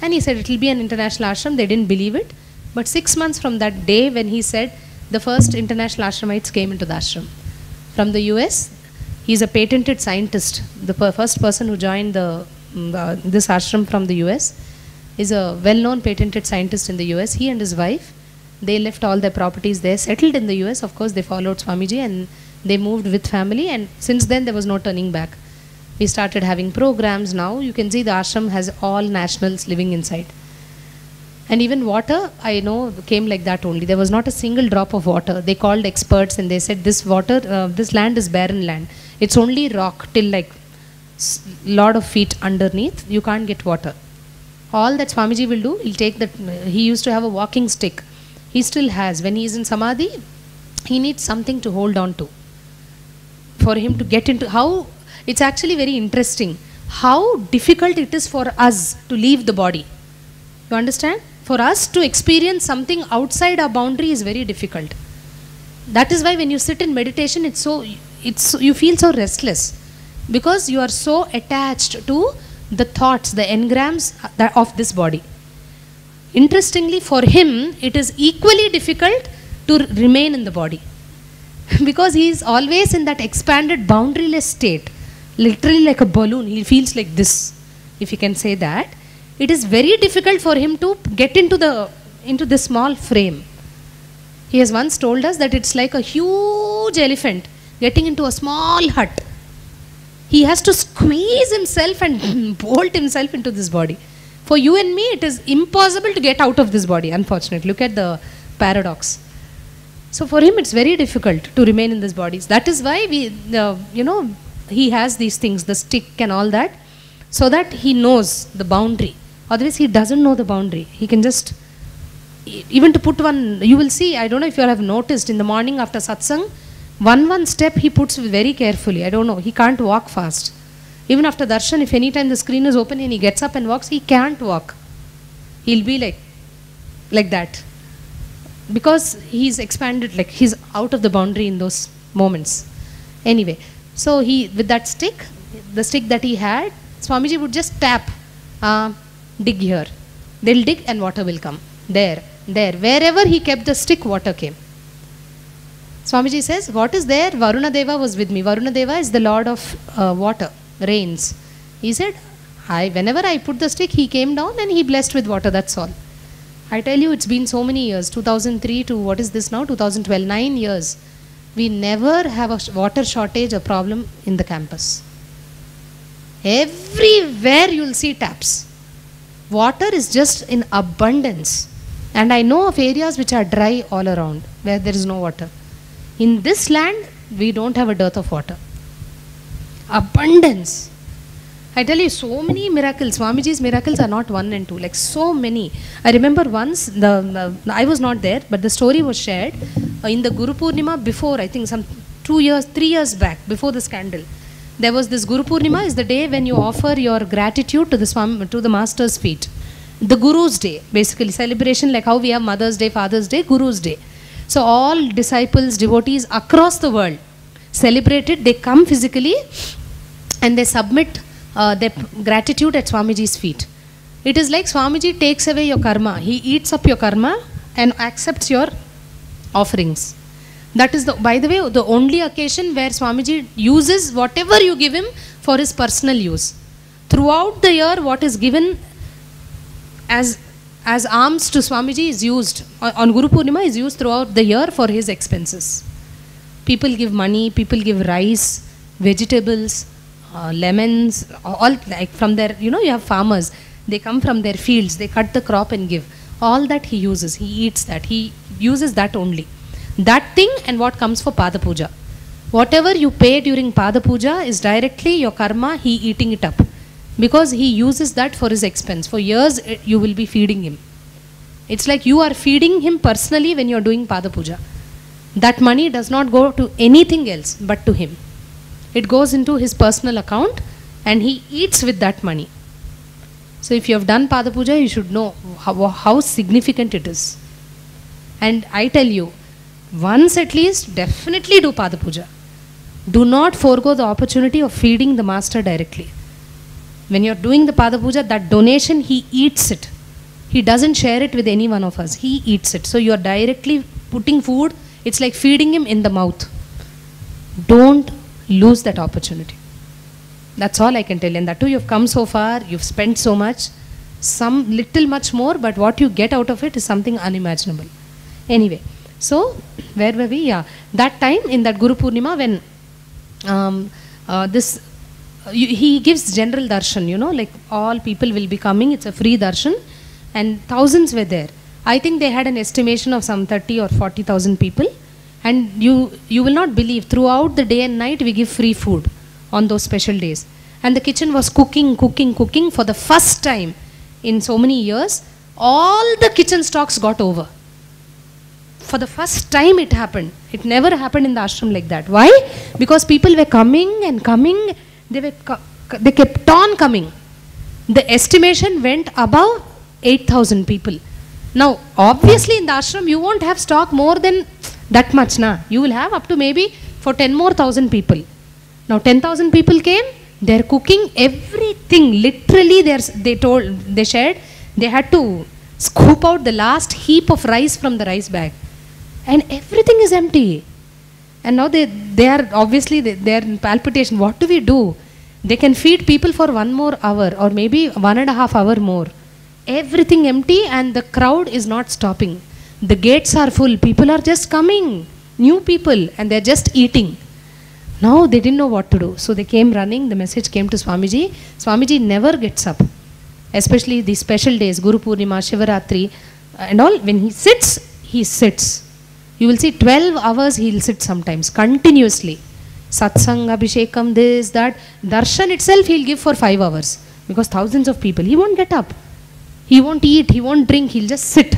And he said it will be an international ashram. They didn't believe it. But 6 months from that day when he said, the first international ashramites came into the ashram. From the US, he's a patented scientist. The first person who joined this ashram from the US is a well-known patented scientist in the US. He and his wife, they left all their properties there, settled in the US. Of course, they followed Swamiji and they moved with family, and since then there was no turning back. We started having programs. Now you can see the ashram has all nationals living inside. And even water, I know, came like that only. There was not a single drop of water. They called experts and they said this water, this land is barren land. It's only rock till like lot of feet underneath. You can't get water. All that Swamiji will do, he'll take that. He used to have a walking stick. He still has. When he is in Samadhi, he needs something to hold on to. For him to get into how, it's actually very interesting how difficult it is for us to leave the body. You understand? For us to experience something outside our boundary is very difficult. That is why when you sit in meditation, you feel so restless, because you are so attached to the thoughts, the engrams of this body. Interestingly, for him, it is equally difficult to remain in the body. Because he is always in that expanded, boundaryless state, literally like a balloon. He feels like this, if you can say that. It is very difficult for him to get into this small frame. He has once told us that it's like a huge elephant getting into a small hut. He has to squeeze himself and bolt himself into this body. For you and me, it is impossible to get out of this body, unfortunately. Look at the paradox. So for him, it's very difficult to remain in this body. That is why he has these things, the stick and all that, so that he knows the boundary. Otherwise, he doesn't know the boundary. He can just, even to put one, you will see, I don't know if you have noticed, in the morning after satsang, one step he puts very carefully. I don't know, he can't walk fast. Even after darshan, if any time the screen is open and he gets up and walks, he can't walk. He'll be like that. Because he's expanded, like he's out of the boundary in those moments. Anyway, so he, with that stick, the stick that he had, Swamiji would just tap, dig here. They'll dig and water will come. There. Wherever he kept the stick, water came. Swamiji says, what is there? Varuna Deva was with me. Varuna Deva is the lord of water, rains. He said, whenever I put the stick, he came down and he blessed with water, that's all. I tell you, it's been so many years, 2003 to what is this now, 2012, 9 years. We never have a water shortage or problem in the campus. Everywhere you'll see taps. Water is just in abundance. And I know of areas which are dry all around, where there is no water. In this land, we don't have a dearth of water. Abundance. I tell you, so many miracles. Swamiji's miracles are not one and two, like so many. I remember once, I was not there, but the story was shared in the Guru Purnima before, I think some 3 years back, before the scandal. There was this Guru Purnima is the day when you offer your gratitude to the Master's feet. The Guru's Day, basically, celebration like how we have Mother's Day, Father's Day, Guru's Day. So all disciples, devotees across the world celebrate it. They come physically and they submit their gratitude at Swamiji's feet. It is like Swamiji takes away your karma. He eats up your karma and accepts your offerings. That is, by the way, the only occasion where Swamiji uses whatever you give him for his personal use. Throughout the year, what is given as alms to Swamiji is used, on Guru Purnima is used throughout the year for his expenses. People give money, people give rice, vegetables, lemons, all like from there, you have farmers. They come from their fields, they cut the crop and give. All that he uses, he eats that, he uses that only. That thing and what comes for Pada Puja. Whatever you pay during Pada Puja is directly your karma, he eating it up. Because he uses that for his expense. For years you will be feeding him. It's like you are feeding him personally when you are doing Pada Puja. That money does not go to anything else but to him. It goes into his personal account and he eats with that money. So if you have done Pada Puja, you should know how significant it is. And I tell you, once at least, definitely do Pada Puja. Do not forego the opportunity of feeding the master directly. When you are doing the Pada Puja, that donation, he eats it. He doesn't share it with any one of us. He eats it. So you are directly putting food. It's like feeding him in the mouth. Don't lose that opportunity. That's all I can tell you. And that too, you've come so far, you've spent so much, some little much more, but what you get out of it is something unimaginable. Anyway, so where were we? Yeah, that time in that Guru Purnima when he gives general darshan, you know, like all people will be coming, it's a free darshan, and thousands were there. I think they had an estimation of some 30 or 40,000 people, and you will not believe, throughout the day and night we give free food on those special days. And the kitchen was cooking for the first time in so many years. All the kitchen stocks got over. For the first time it happened. It never happened in the ashram like that. Why? Because people were coming and coming. They kept on coming. The estimation went above 8,000 people. Now, obviously in the ashram you won't have stock more than that much. You will have up to maybe for 10 more thousand people. Now 10,000 people came, they're cooking everything. Literally they shared, they had to scoop out the last heap of rice from the rice bag. And everything is empty. And now they are obviously they are in palpitation. What do we do? They can feed people for 1 more hour or maybe 1.5 hours more. Everything empty and the crowd is not stopping. The gates are full. People are just coming. New people, and they're just eating. Now they didn't know what to do. So they came running. The message came to Swamiji. Swamiji never gets up. Especially these special days, Guru Purnima, Shivaratri and all. When he sits, he sits. You will see 12 hours he will sit sometimes, continuously. Satsang, Abhishekam, this, that. Darshan itself he will give for 5 hours. Because thousands of people. He won't get up. He won't eat, he won't drink, he'll just sit.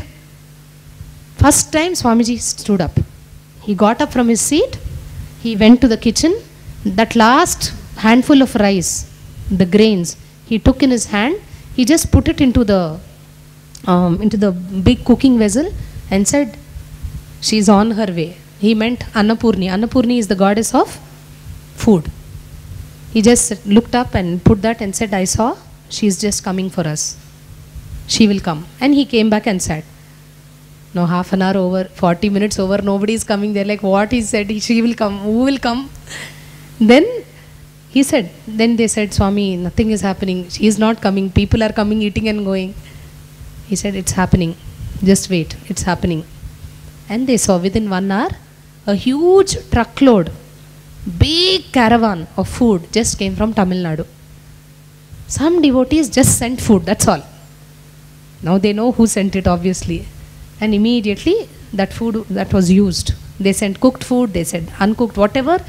First time Swamiji stood up. He got up from his seat, he went to the kitchen. That last handful of rice, the grains, he took in his hand, he just put it into the big cooking vessel and said, she's on her way. He meant Annapurni. Annapurni is the goddess of food. He just looked up and put that and said, I saw, she's just coming for us. She will come. And he came back and sat. Now half an hour over, 40 minutes over, nobody is coming. They're like, what he said, she will come, who will come? Then he said, then they said, Swami, nothing is happening. She is not coming. People are coming, eating and going. He said, it's happening. Just wait, it's happening. And they saw within 1 hour, a huge truckload, big caravan of food just came from Tamil Nadu. Some devotees just sent food, that's all. Now they know who sent it, obviously. And immediately that food that was used. They sent cooked food, they said uncooked, whatever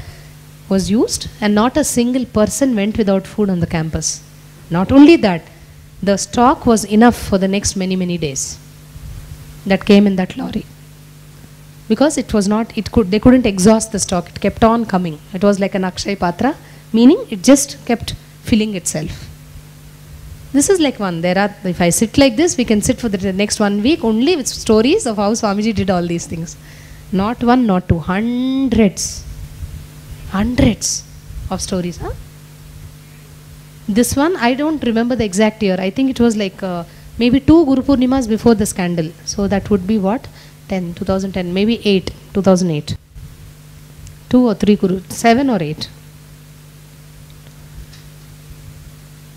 was used. And not a single person went without food on the campus. Not only that, the stock was enough for the next many, many days. That came in that lorry. Because it was not, they couldn't exhaust the stock. It kept on coming. It was like an Akshay Patra, meaning it just kept filling itself. This is like one. If I sit like this, we can sit for the next 1 week only with stories of how Swamiji did all these things. Not one, not two, hundreds of stories. This one, I don't remember the exact year. I think it was like maybe 2 Guru Purnimas before the scandal. So that would be what? 2010, maybe 2008. 2 or 3 7 or 8.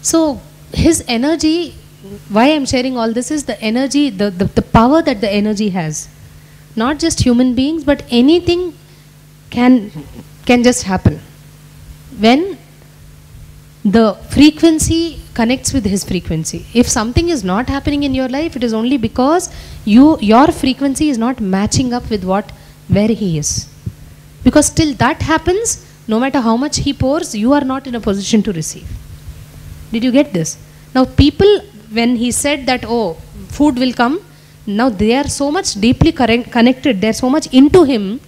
So his energy, why I am sharing all this is the energy, the power that the energy has. Not just human beings, but anything can just happen. When the frequency connects with his frequency. If something is not happening in your life, it is only because your frequency is not matching up with where he is. Because till that happens, no matter how much he pours, you are not in a position to receive. Did you get this? Now people, when he said that, oh, food will come, now they are so much deeply connected, they are so much into him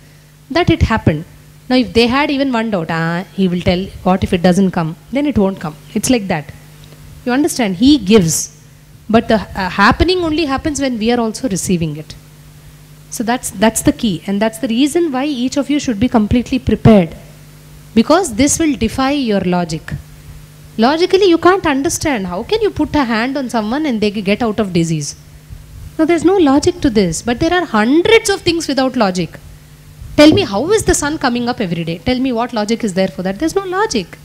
that it happened. Now if they had even one doubt, he will tell, what if it doesn't come? Then it won't come. It's like that. You understand? He gives. But the happening only happens when we are also receiving it. So that's the key. And that's the reason why each of you should be completely prepared. Because this will defy your logic. Logically, you can't understand. How can you put a hand on someone and they get out of disease? No, there's no logic to this. But there are hundreds of things without logic. Tell me, how is the sun coming up every day? Tell me what logic is there for that. There's no logic.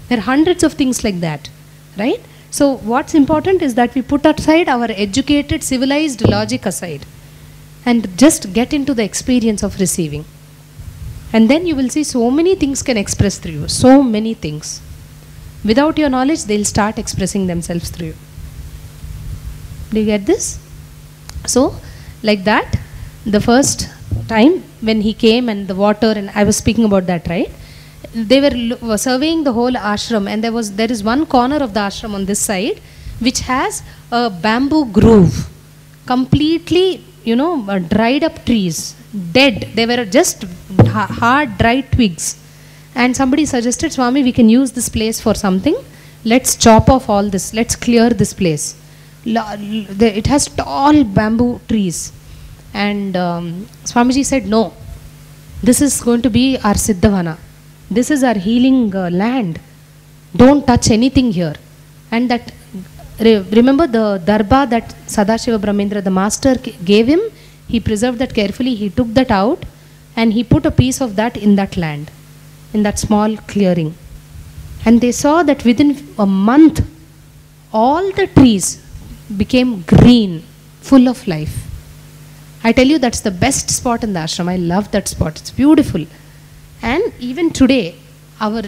There are hundreds of things like that. Right? So what's important is that we put aside our educated, civilized logic aside. And just get into the experience of receiving. And then you will see so many things can express through you. So many things. Without your knowledge, they'll start expressing themselves through you. Do you get this? So, like that, the first time when he came and the water, and I was speaking about that, right? They were surveying the whole ashram, and there is one corner of the ashram on this side which has a bamboo grove, completely, dried up trees, dead. They were just hard, dry twigs. And somebody suggested, Swami, we can use this place for something. Let's chop off all this. Let's clear this place. It has tall bamboo trees. And Swamiji said, no, this is going to be our Siddhavana. This is our healing land. Don't touch anything here. And that, remember the darba that Sadashiva Brahmendra, the master, gave him? He preserved that carefully. He took that out and he put a piece of that in that land, in that small clearing. And they saw that within a month, all the trees became green, full of life. I tell you, that's the best spot in the ashram. I love that spot. It's beautiful. And even today,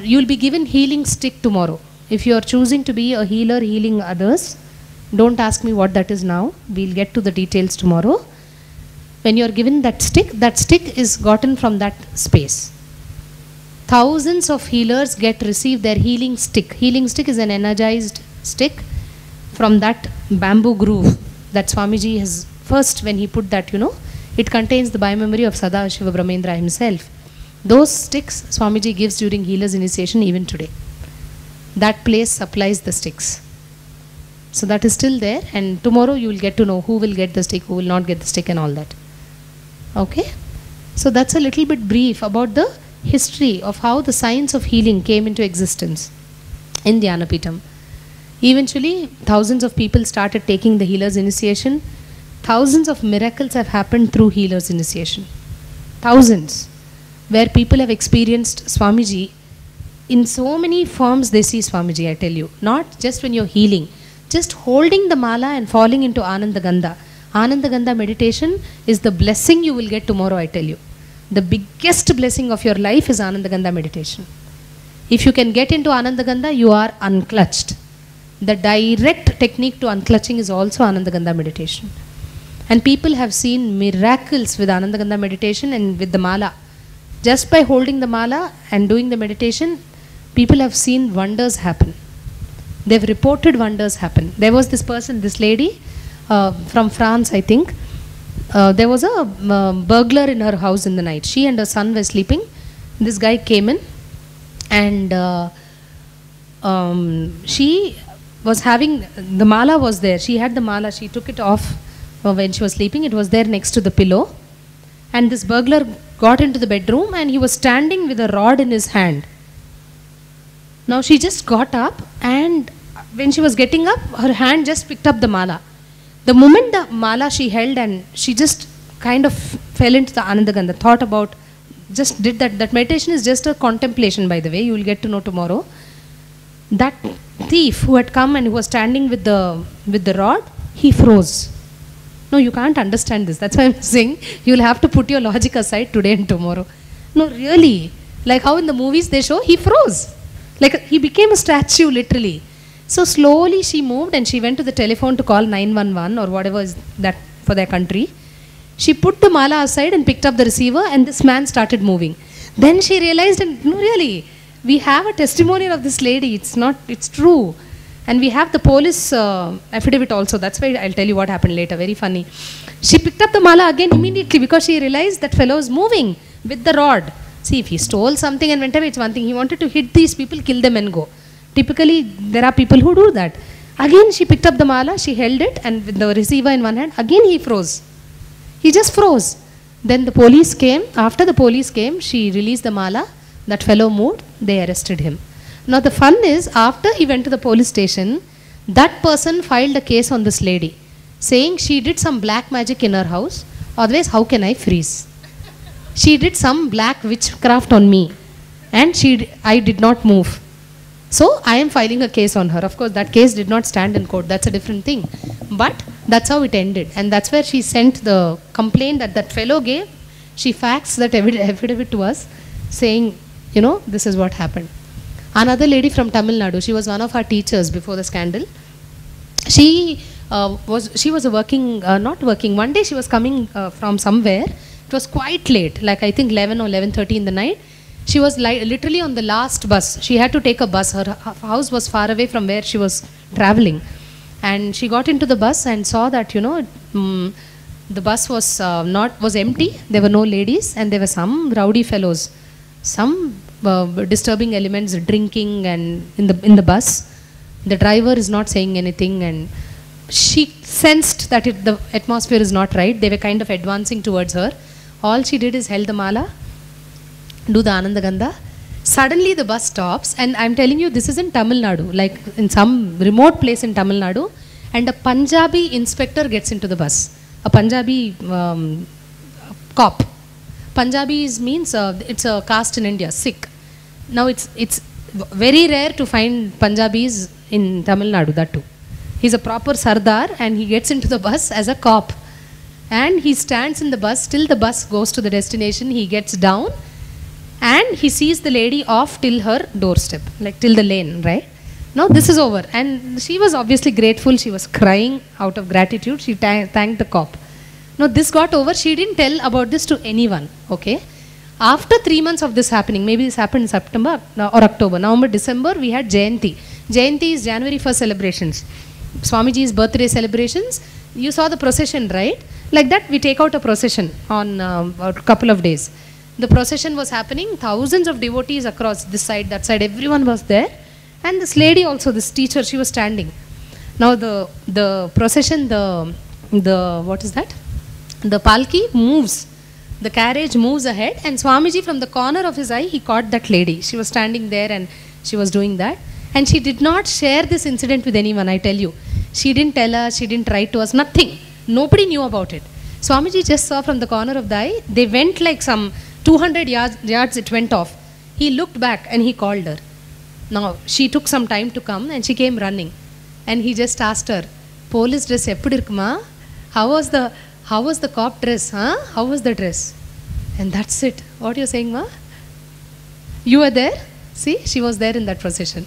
you'll be given healing stick tomorrow. If you are choosing to be a healer, healing others, don't ask me what that is now. We'll get to the details tomorrow. When you are given that stick is gotten from that space. Thousands of healers receive their healing stick. Healing stick is an energized stick from that bamboo groove that Swamiji has first, when he put that, it contains the biomemory of Sadashiva Brahmendra himself. Those sticks Swamiji gives during healer's initiation even today. That place supplies the sticks. So that is still there, and tomorrow you will get to know who will get the stick, who will not get the stick and all that. Okay? So that's a little bit brief about the history of how the science of healing came into existence in Dhyanapitam. Eventually, thousands of people started taking the healer's initiation. Thousands of miracles have happened through healer's initiation. Thousands. Where people have experienced Swamiji. In so many forms they see Swamiji, I tell you. Not just when you're healing. Just holding the mala and falling into Ananda Gandha. Ananda Gandha meditation is the blessing you will get tomorrow, I tell you. The biggest blessing of your life is Ananda Gandha meditation. If you can get into Ananda Gandha, you are unclutched. The direct technique to unclutching is also Ananda Gandha meditation. And people have seen miracles with Ananda Gandha meditation and with the mala. Just by holding the mala and doing the meditation, people have seen wonders happen. They've reported wonders happen. There was this person, this lady from France, I think. There was a burglar in her house in the night. She and her son were sleeping. This guy came in and she was having, the mala was there. She had the mala, she took it off when she was sleeping. It was there next to the pillow. And this burglar got into the bedroom and he was standing with a rod in his hand. Now she just got up, and when she was getting up, her hand just picked up the mala. The moment the mala she held, and she just kind of fell into the Ananda Gandha, thought about, just did that. That meditation is just a contemplation, by the way. You will get to know tomorrow. That thief who had come and who was standing with the rod, he froze. No, you can't understand this. That's why I'm saying you will have to put your logic aside today and tomorrow. No, really. Like how in the movies they show, he froze. Like he became a statue, literally. So slowly she moved and she went to the telephone to call 911 or whatever is that for their country. She put the mala aside and picked up the receiver, and this man started moving. Then she realized, and no, really, we have a testimonial of this lady. It's true. And we have the police affidavit also. That's why I'll tell you what happened later. Very funny. She picked up the mala again immediately because she realized that fellow is moving with the rod. See, if he stole something and went away, it's one thing. He wanted to hit these people, kill them and go. Typically, there are people who do that. Again, she picked up the mala, she held it, and with the receiver in one hand, again he froze. He just froze. Then the police came. After the police came, she released the mala. That fellow moved. They arrested him. Now the fun is, after he went to the police station, that person filed a case on this lady, saying she did some black magic in her house. Otherwise, how can I freeze? She did some black witchcraft on me, and I did not move. So I am filing a case on her. Of course, that case did not stand in court. That's a different thing. But that's how it ended. And that's where she sent the complaint that fellow gave. She faxed that affidavit to us, saying, this is what happened. Another lady from Tamil Nadu, she was one of our teachers before the scandal. She was not working. One day she was coming from somewhere. It was quite late, like I think 11 or 11:30 in the night. She was literally on the last bus. She had to take a bus. Her house was far away from where she was traveling. And she got into the bus and saw that, the bus was empty. There were no ladies, and there were some rowdy fellows, some disturbing elements drinking and in the bus. The driver is not saying anything, and she sensed that the atmosphere is not right. They were kind of advancing towards her. All she did is held the mala, do the Anandagandha. Suddenly the bus stops, and I'm telling you, this is in Tamil Nadu, like in some remote place in Tamil Nadu, and a Punjabi inspector gets into the bus. A Punjabi cop. Punjabis means it's a caste in India, Sikh. Now it's very rare to find Punjabis in Tamil Nadu, that too. He's a proper Sardar, and he gets into the bus as a cop. And he stands in the bus till the bus goes to the destination. He gets down and he sees the lady off till her doorstep, like till the lane, right? Now this is over. And she was obviously grateful. She was crying out of gratitude. She thanked the cop. Now this got over. She didn't tell about this to anyone, okay? After 3 months of this happening, maybe this happened in September or October, November, December, we had Jayanti. Jayanti is January 1st celebrations. Swamiji's birthday celebrations. You saw the procession, right? Like that, we take out a procession on a couple of days. The procession was happening, thousands of devotees across this side, that side, everyone was there. And this lady also, this teacher, she was standing. Now the procession, what is that? The palki moves. The carriage moves ahead, and Swamiji, from the corner of his eye, he caught that lady. She was standing there and she was doing that. And she did not share this incident with anyone, I tell you. She didn't tell us, she didn't write to us, nothing. Nobody knew about it. Swamiji just saw from the corner of the eye. They went like some 200 yards it went off. He looked back and he called her. Now, she took some time to come and she came running. And he just asked her, police dress eppudu irukuma? How was the cop dress? Huh? How was the dress? And that's it. What you're saying, ma? You were there? See, she was there in that procession.